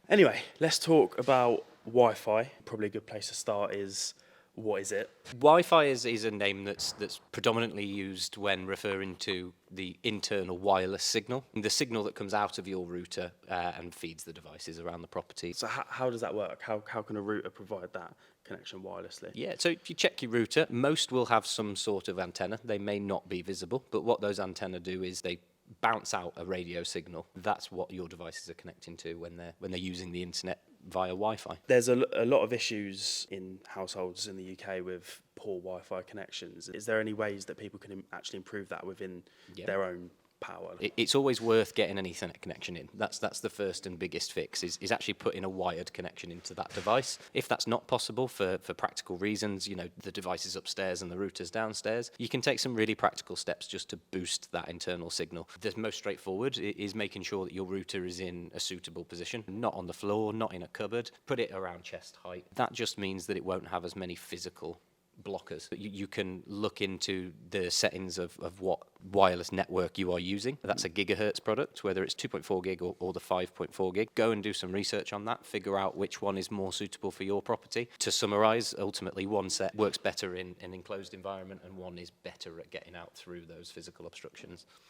Anyway, let's talk about Wi-Fi. Probably a good place to start is, what is it? Wi-Fi is a name that's predominantly used when referring to the internal wireless signal, the signal that comes out of your router and feeds the devices around the property. So how does that work? How can a router provide that connection wirelessly? Yeah, so if you check your router, most will have some sort of antenna. They may not be visible, but what those antenna do is they bounce out a radio signal. That's what your devices are connecting to when they're using the internet via Wi-Fi. There's a lot of issues in households in the UK with poor Wi-Fi connections. Is there any ways that people can actually improve that within Yeah. their own power? It's always worth getting an Ethernet connection in. That's the first and biggest fix, is actually putting a wired connection into that device. If that's not possible for practical reasons, the device is upstairs and the router's downstairs, you can take some really practical steps just to boost that internal signal. The most straightforward is making sure that your router is in a suitable position, not on the floor, not in a cupboard. Put it around chest height. That just means that it won't have as many physical blockers. You can look into the settings of what wireless network you are using. That's a gigahertz product, whether it's 2.4 gig or the 5.4 gig. Go and do some research on that, figure out which one is more suitable for your property. To summarize, ultimately one set works better in an enclosed environment and one is better at getting out through those physical obstructions.